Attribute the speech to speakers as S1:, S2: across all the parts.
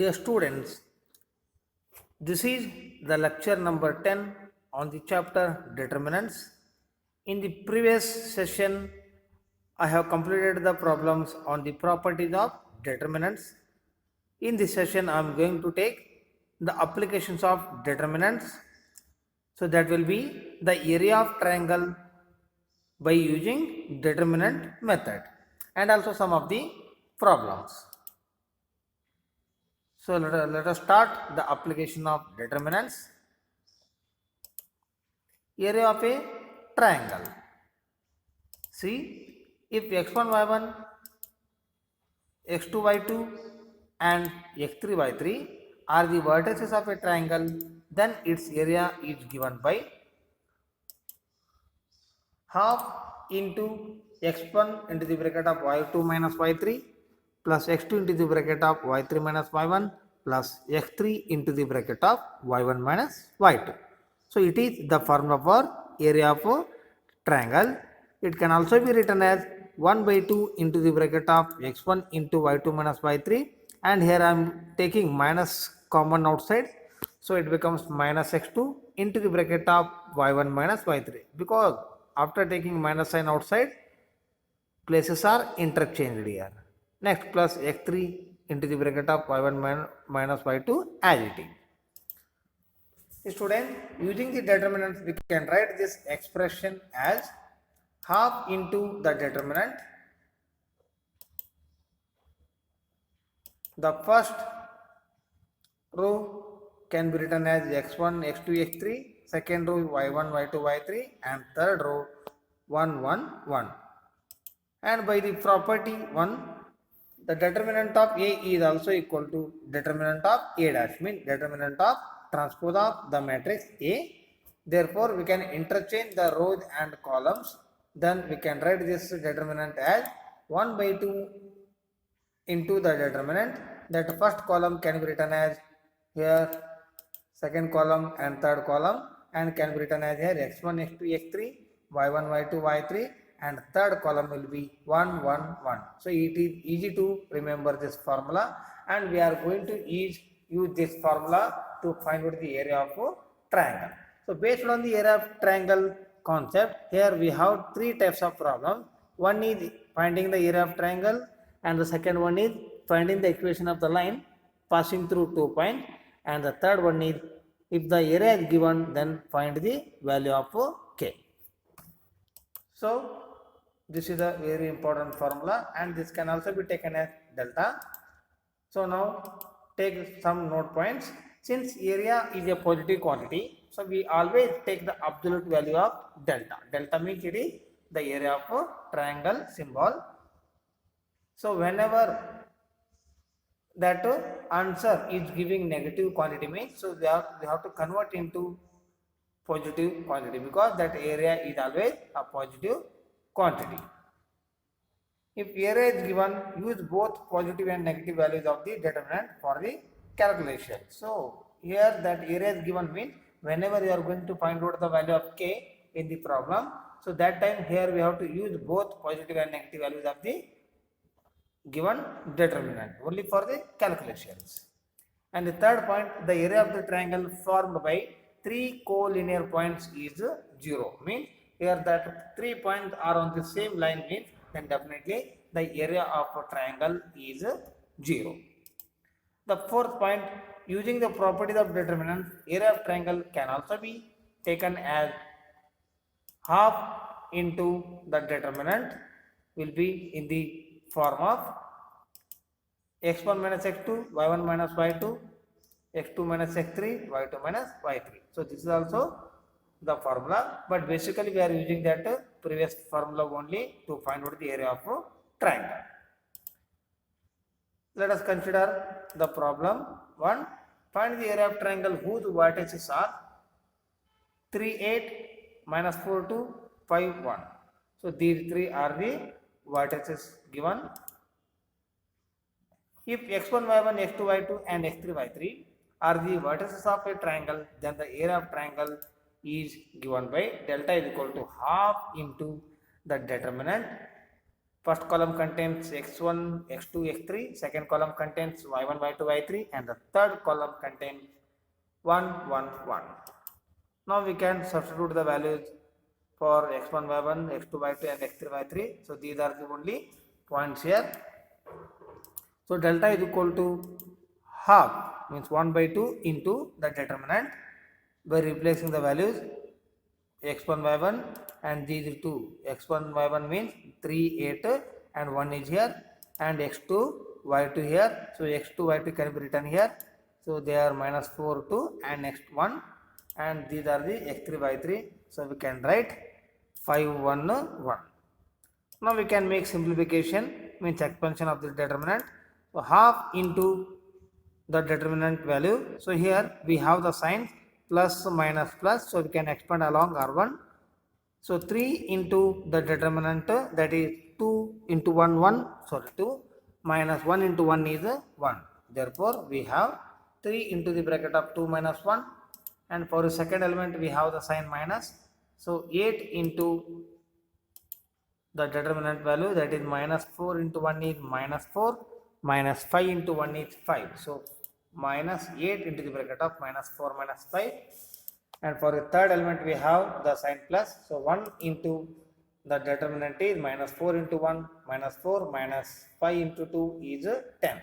S1: Dear students, this is the lecture number 10 on the chapter determinants. In the previous session, I have completed the problems on the properties of determinants. In this session, I am going to take the applications of determinants. So that will be the area of triangle by using determinant method and also some of the problems. So let us start the application of determinants. Area of a triangle. See, if x1, y1, x2, y2 and x3, y3 are the vertices of a triangle, then its area is given by half into x1 into the bracket of y2 minus y3 plus x2 into the bracket of y3 minus y1 plus x3 into the bracket of y1 minus y2. So it is the formula for area of a triangle. It can also be written as 1 by 2 into the bracket of x1 into y2 minus y3, and here I am taking minus common outside, so it becomes minus x2 into the bracket of y1 minus y3, because after taking minus sign outside, places are interchanged here. Next, plus x3 into the bracket of y1 minus y2 as it is. Student, using the determinants, we can write this expression as half into the determinant. The first row can be written as x1, x2, x3, second row y1, y2, y3, and third row 1, 1, 1. And by the property 1, the determinant of A is also equal to determinant of A dash, means determinant of transpose of the matrix A. Therefore, we can interchange the rows and columns. Then we can write this determinant as 1 by 2 into the determinant. That first column can be written as here, second column and third column, and can be written as here x1, x2, x3, y1, y2, y3, and third column will be 1, 1, 1. So it is easy to remember this formula, and we are going to use this formula to find out the area of a triangle. So based on the area of triangle concept, here we have three types of problems. One is finding the area of triangle, and the second one is finding the equation of the line passing through 2 points, and the third one is if the area is given, then find the value of k. So this is a very important formula, and this can also be taken as delta. So now take some note points. Since area is a positive quantity, so we always take the absolute value of delta. Delta means it is the area of a triangle symbol. So whenever that answer is giving negative quantity means, so we have to convert into positive quantity, because that area is always a positive quantity. If area is given, use both positive and negative values of the determinant for the calculation. So here that area is given means whenever you are going to find out the value of k in the problem, so that time here we have to use both positive and negative values of the given determinant only for the calculations. And the third point, the area of the triangle formed by three collinear points is 0. Means here that 3 points are on the same line means, then definitely the area of a triangle is 0. The fourth point, using the properties of determinant, area of triangle can also be taken as half into the determinant will be in the form of x1 minus x2, y1 minus y2, x2 minus x3, y2 minus y3. So this is also the formula, but basically we are using that previous formula only to find out the area of a triangle. Let us consider the problem 1. Find the area of triangle whose vertices are 3, 8, minus 4, 2, 5, 1. So these three are the vertices given. If x1, y1, x2, y2 and x3, y3 are the vertices of a triangle, then the area of triangle is given by delta is equal to half into the determinant First column contains x1, x2, x3. Second column contains y1, y2, y3, and the third column contains 1, 1, 1. Now we can substitute the values for x1, y1, x2, y2, and x3, y3. So these are the only points here. So delta is equal to half, means 1 by 2 into the determinant by replacing the values x1, y1 and these two. x1, y1 means 3, 8 and 1 is here, and x2, y2 here. So x2, y2 can be written here. So they are minus 4, 2 and next 1, and these are the x3, y3. So we can write 5, 1, 1. Now we can make simplification, means expansion of this determinant. So half into the determinant value. So here we have the sign plus, minus, plus. So we can expand along R1. So 3 into the determinant, that is 2 into 1, 1. Sorry, 2 minus 1 into 1 is 1. Therefore we have 3 into the bracket of 2 minus 1. And for the second element we have the sign minus. So 8 into the determinant value, that is minus 4 into 1 is minus 4, minus 5 into 1 is 5. So minus 8 into the bracket of minus 4 minus 5. And for the third element we have the sign plus. So 1 into the determinant is minus 4 into 1 minus 4 minus 5 into 2 is 10.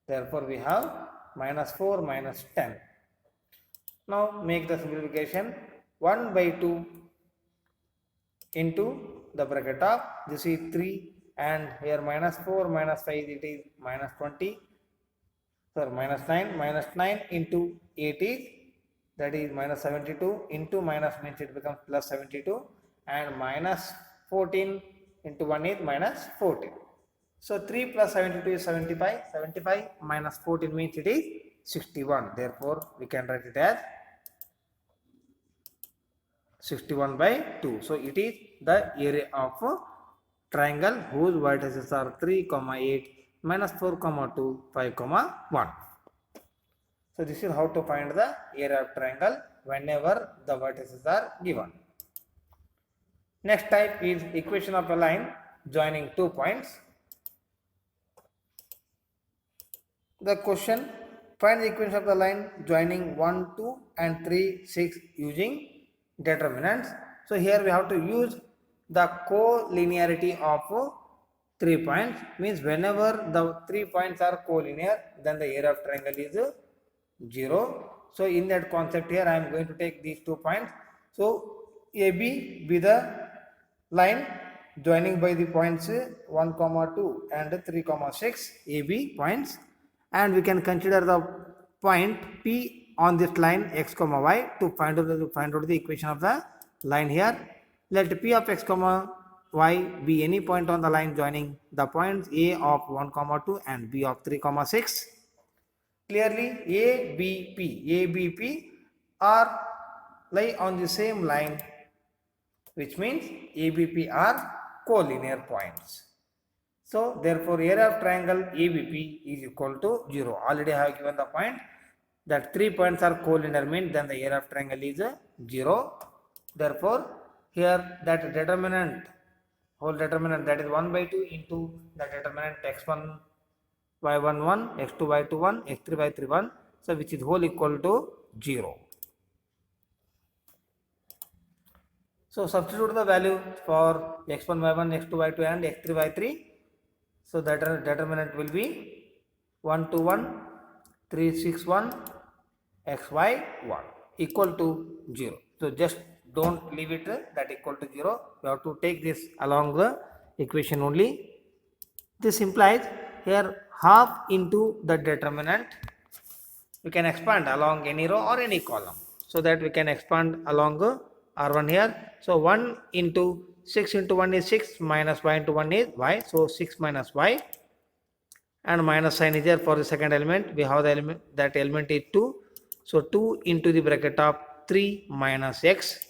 S1: Therefore we have minus 4 minus 10. Now make the simplification. 1 by 2 into the bracket of, this is 3, and here minus 4 minus 5, it is minus 20, sorry, minus 9 into 8 is, that is minus 72, into minus means it becomes plus 72, and minus 14 into 1 is minus 14. So 3 plus 72 is 75, 75 minus 14 means it is 61. Therefore we can write it as 61 by 2. So it is the area of triangle whose vertices are 3, 8, minus 4, 2, 5, 1. So this is how to find the area of triangle whenever the vertices are given. Next type is equation of a line joining 2 points. The question: find the equation of the line joining 1, 2 and 3, 6 using determinants. So here we have to use the collinearity of 3 points, means whenever the 3 points are collinear, then the area of triangle is 0. So in that concept here I am going to take these 2 points. So AB be the line joining by the points 1, 2 and 3, 6 AB points, and we can consider the point P on this line x, y to find out the equation of the line here. Let P of x, y be any point on the line joining the points A of 1, 2 and B of 3, 6. Clearly ABP are lie on the same line, which means ABP are collinear points. So therefore area of triangle ABP is equal to 0. Already I have given the point that 3 points are collinear, means then the area of triangle is 0. Therefore here that determinant, whole determinant, that is 1 by 2 into the determinant x1 y1 1, x2 y2 1, x3 y3 1, so which is whole equal to 0. So substitute the value for x1 y1, x2 y2 and x3 y3. So that determinant will be 1 2 1, 3 6 1, xy 1 equal to 0. So just don't leave it that equal to 0. You have to take this along the equation only. This implies here half into the determinant. We can expand along any row or any column, so that we can expand along R1 here. So 1 into 6 into 1 is 6, minus y into 1 is y. So 6 minus y, and minus sign is here for the second element. We have the element, that element is 2. So 2 into the bracket of 3 minus x,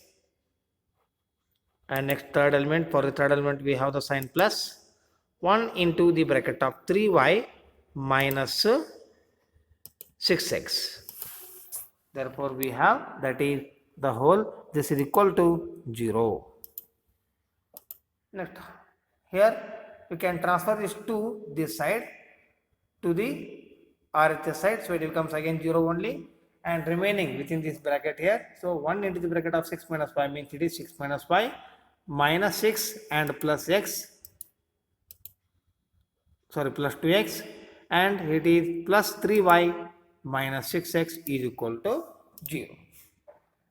S1: and next third element, for the third element we have the sign plus. 1 into the bracket of 3y minus 6x. Therefore we have, that is the whole, this is equal to 0. Next here we can transfer this to this side, to the RHS side, so it becomes again 0 only, and remaining within this bracket here. So 1 into the bracket of 6 minus 5 means it is 6 minus 5 minus 6 and plus x, sorry, plus 2x, and it is plus 3y minus 6x is equal to 0.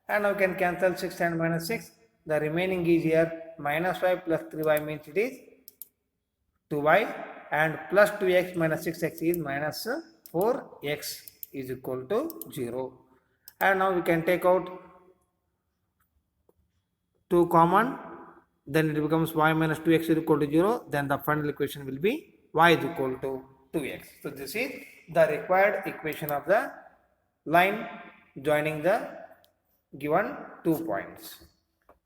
S1: And now we can cancel 6 and minus 6. The remaining is here minus 5 plus 3y means it is 2y, and plus 2x minus 6x is minus 4x is equal to 0. And now we can take out 2 common, then it becomes y minus 2x is equal to 0. Then the final equation will be y is equal to 2x. So this is the required equation of the line joining the given 2 points.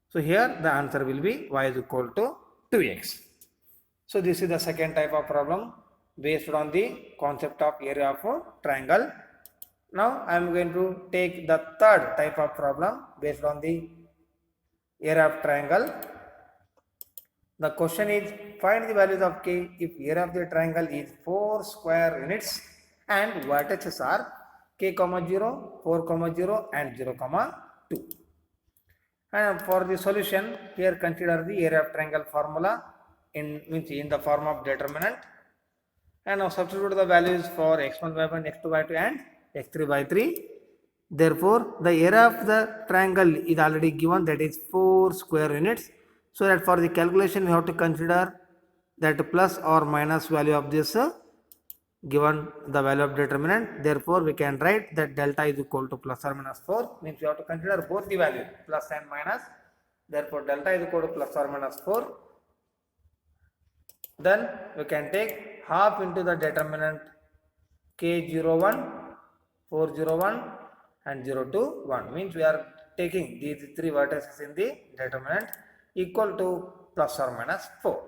S1: So here the answer will be y is equal to 2x. So this is the second type of problem based on the concept of area of a triangle. Now I am going to take the third type of problem based on the area of triangle. The question is, find the values of k if area of the triangle is 4 square units and vertices are k, 0, 4, 0 and 0, 2. And for the solution, here consider the area of triangle formula in the form of determinant. And now substitute the values for x1 by 1, x2 by 2 and x3 by 3. Therefore, the area of the triangle is already given, that is 4 square units. So that for the calculation we have to consider that plus or minus value of this given the value of determinant. Therefore, we can write that delta is equal to plus or minus 4, means we have to consider both the values plus and minus. Therefore, delta is equal to plus or minus 4. Then we can take half into the determinant k01, 401 and 021, means we are taking these 3 vertices in the determinant equal to plus or minus 4.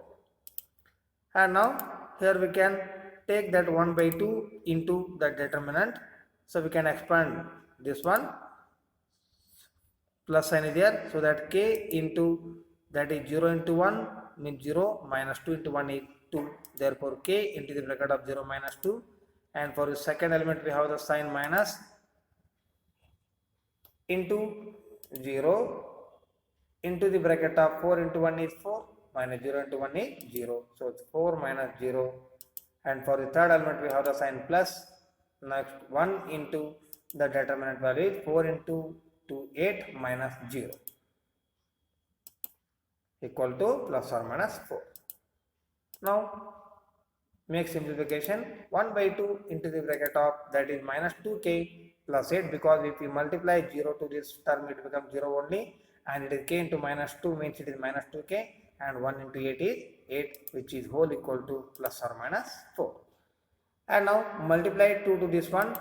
S1: And now here we can take that 1 by 2 into the determinant. So we can expand this one, plus sign is there, so that k into that is 0 into 1 means 0, minus 2 into 1 is 2. Therefore, k into the bracket of 0 minus 2. And for the second element we have the sign minus into 0 into the bracket of 4 into 1 is 4, minus 0 into 1 is 0. So it's 4 minus 0. And for the third element we have the sign plus. Next 1 into the determinant value is 4 into 2, 8 minus 0 equal to plus or minus 4. Now make simplification. 1 by 2 into the bracket of that is minus 2k plus 8, because if we multiply 0 to this term it becomes 0 only, and it is k into minus 2 means it is minus 2k, and 1 into 8 is 8, which is whole equal to plus or minus 4. And now multiply 2 to this one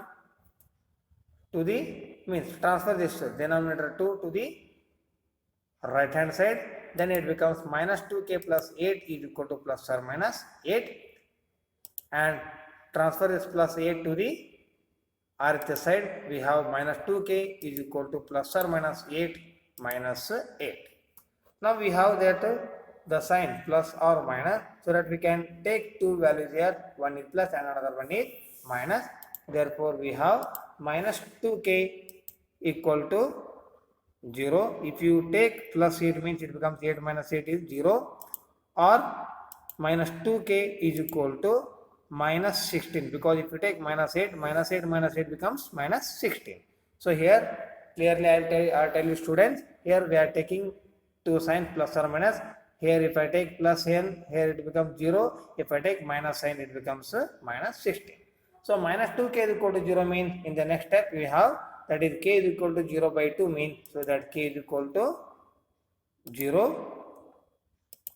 S1: to the, means transfer this denominator 2 to the right hand side, then it becomes minus 2k plus 8 is equal to plus or minus 8, and transfer this plus 8 to the RHS side, we have minus 2k is equal to plus or minus 8 minus 8. Now we have that the sign plus or minus, so that we can take two values here, one is plus and another one is minus. Therefore, we have minus 2k equal to 0. If you take plus 8 means it becomes 8 minus 8 is 0, or minus 2k is equal to minus 16, because if you take minus 8, minus 8 minus 8 becomes minus 16. So here clearly I'll tell you students, here we are taking two signs plus or minus. Here if I take plus n, here it becomes 0. If I take minus sign, it becomes minus 16. So minus 2k is equal to 0 means in the next step we have, that is k is equal to 0 by 2 means, so that k is equal to 0,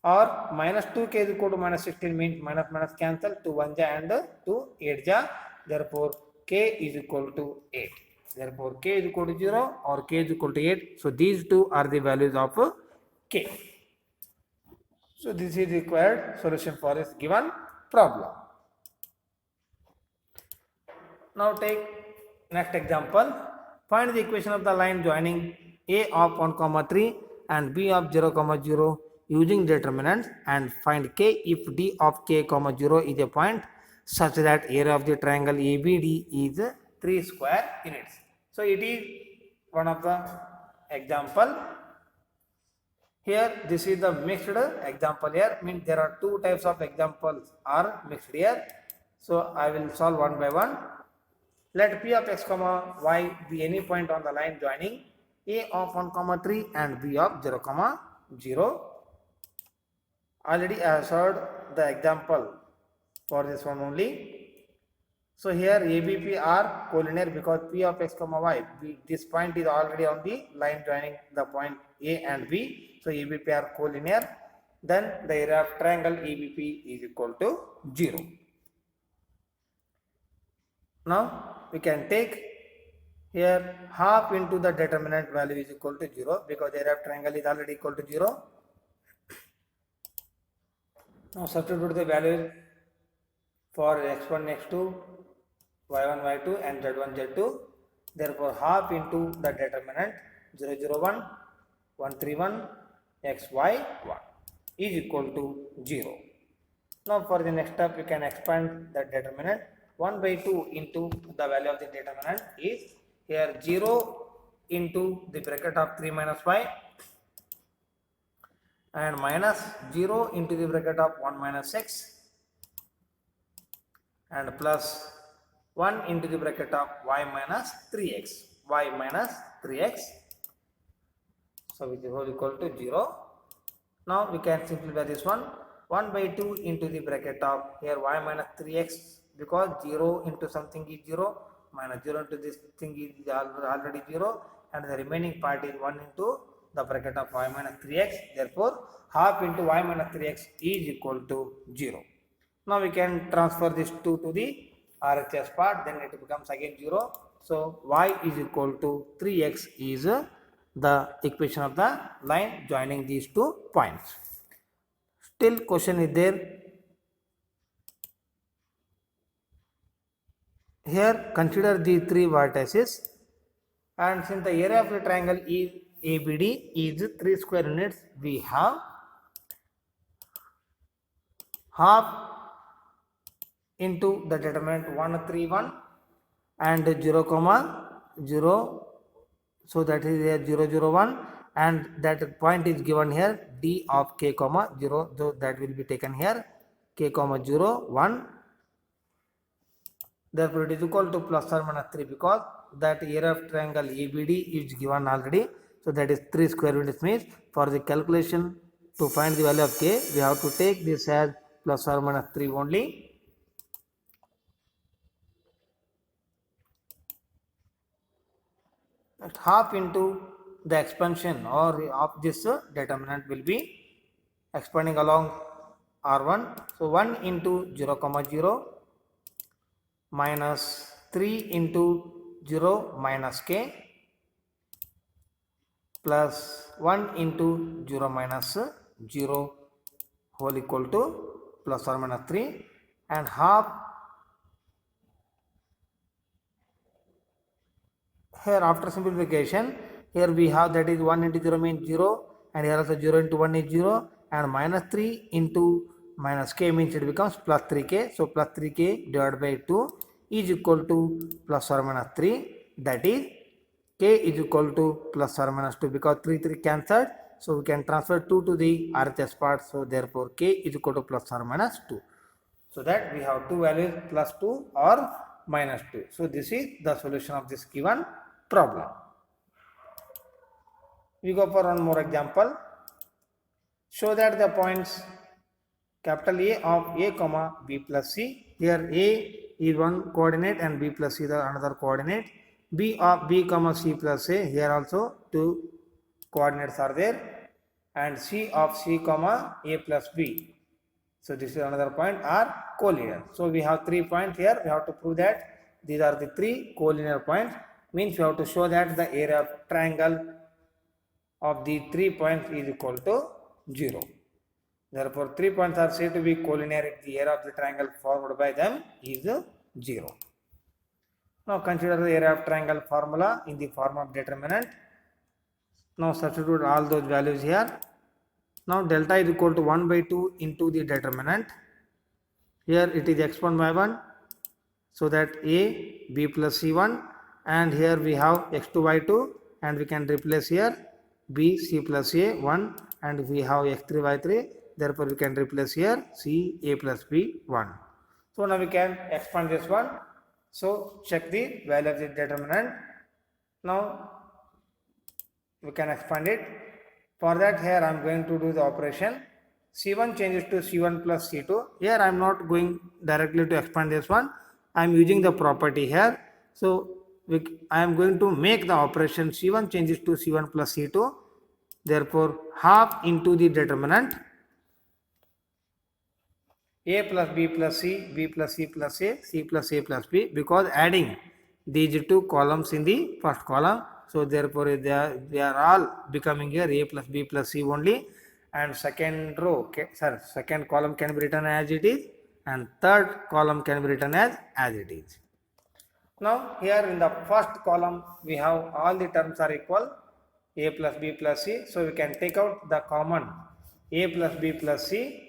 S1: or minus 2k is equal to minus 16 means minus minus cancel, 2 1 ja and 2 8 ja. Therefore, k is equal to 8. Therefore, k is equal to 0 or k is equal to 8. So these two are the values of k. So this is required solution for this given problem. Now take next example. Find the equation of the line joining A of 1, 3 and B of 0, 0 using determinants and find k if d of k comma 0 is a point such that area of the triangle ABD is 3 square units. So it is one of the example. Here this is the mixed example. Here means there are two types of examples are mixed here. So I will solve one by one. Let p of x comma y be any point on the line joining a of 1 comma 3 and b of 0 comma 0. Already I have solved the example for this one only. So here ABP are collinear because p of x comma y, this point is already on the line joining the point A and B. So ABP are collinear. Then the area of triangle ABP is equal to 0. Now we can take here half into the determinant value is equal to 0 because the area of triangle is already equal to 0. Now substitute the values for x1, x2, y1, y2 and z1, z2. Therefore half into the determinant 0, 0, 1, 1, 3, 1, x, y, 1 is equal to 0. Now for the next step we can expand the determinant. 1 by 2 into the value of the determinant is here 0 into the bracket of 3 minus y and minus 0 into the bracket of 1 minus 6 and plus 1 into the bracket of y minus 3x, y minus 3x, so which is whole equal to 0. Now we can simplify this one. 1 by 2 into the bracket of here y minus 3x because 0 into something is 0 minus 0 into this thing is already 0 and the remaining part is 1 into the bracket of y minus 3x. Therefore half into y minus 3x is equal to 0. Now we can transfer this 2 to the RHS part, then it becomes again 0. So y is equal to 3x is the equation of the line joining these two points. Still question is there. Here consider the three vertices and since the area of the triangle is ABD is 3 square units, we have half into the determinant 1, 3, 1 and 0, comma 0. So that is here 0, 0, 1 and that point is given here d of k comma 0. So that will be taken here k comma 0, 1. Therefore it is equal to plus or minus 3 because that area of triangle ABD is given already. So that is 3 square units means for the calculation to find the value of k we have to take this as plus or minus 3 only. That half into the expansion or of this determinant will be expanding along R1. So 1 into 0, comma 0 minus 3 into 0 minus k plus 1 into 0 minus 0 whole equal to plus or minus 3 and half here after simplification here we have that is 1 into 0 means 0 and here also 0 into 1 is 0 and minus 3 into minus k means it becomes plus 3k. So plus 3k divided by 2 is equal to plus or minus 3, that is k is equal to plus or minus 2 because 3 cancelled. So we can transfer 2 to the RHS part. So therefore k is equal to plus or minus 2. So that we have two values plus 2 or minus 2. So this is the solution of this given problem. We go for one more example. Show that the points capital A of A comma B plus C. Here A is one coordinate and B plus C is another coordinate. B of B comma C plus A. Here also two coordinates are there. And C of C comma A plus B. So this is another point are collinear. So we have 3 points here. We have to prove that these are the 3 collinear points. Means we have to show that the area of triangle of the 3 points is equal to 0. Therefore 3 points are said to be collinear if the area of the triangle formed by them is 0. Now consider the area of triangle formula in the form of determinant. Now substitute all those values here. Now delta is equal to 1 by 2 into the determinant. Here it is x1 y1, so that a b plus c1, and here we have x2 y2, and we can replace here b c plus a 1, and we have x3 y3, therefore we can replace here c a plus b 1. So now we can expand this one. So check the value of the determinant. Now we can expand it. For that, here I am going to do the operation. C1 changes to C1 plus C2. Here I am not going directly to expand this one. I am using the property here. So I am going to make the operation C1 changes to C1 plus C2. Therefore, half into the determinant a plus b plus c, b plus c plus a, c plus a plus b, because adding these two columns in the first column. So therefore they are all becoming here a plus b plus c only, and second row, second column can be written as it is, and third column can be written as it is. Now here in the first column we have all the terms are equal, a plus b plus c, so we can take out the common a plus b plus c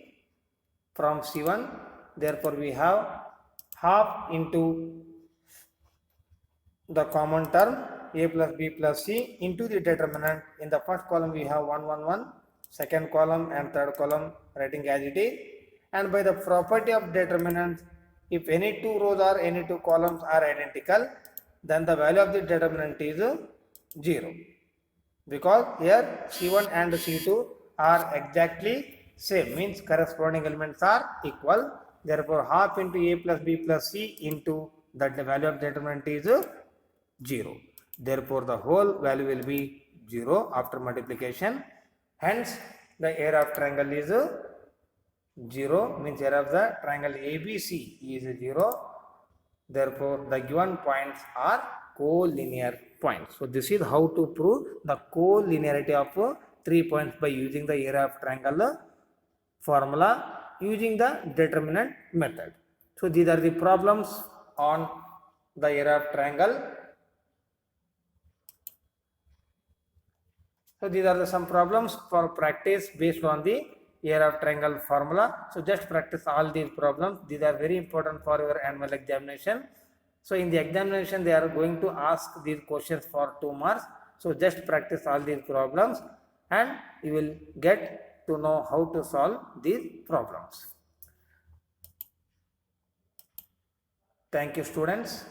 S1: from C1, therefore we have half into the common term a plus b plus c into the determinant. In the first column we have 1 1 1, second column and third column writing as it is, and by the property of determinant, if any two rows or any two columns are identical, then the value of the determinant is 0, because here C1 and C2 are exactly same, means corresponding elements are equal. Therefore half into a plus b plus c into that the value of determinant is 0. Therefore the whole value will be 0 after multiplication. Hence the area of triangle is 0, means area of the triangle ABC is 0. Therefore the given points are collinear points. So this is how to prove the collinearity of 3 points by using the area of triangle formula using the determinant method. So these are the problems on the area of triangle. So these are some problems for practice based on the area of triangle formula. So just practice all these problems. These are very important for your annual examination. So in the examination they are going to ask these questions for 2 marks. So just practice all these problems and you will get to know how to solve these problems. Thank you, students.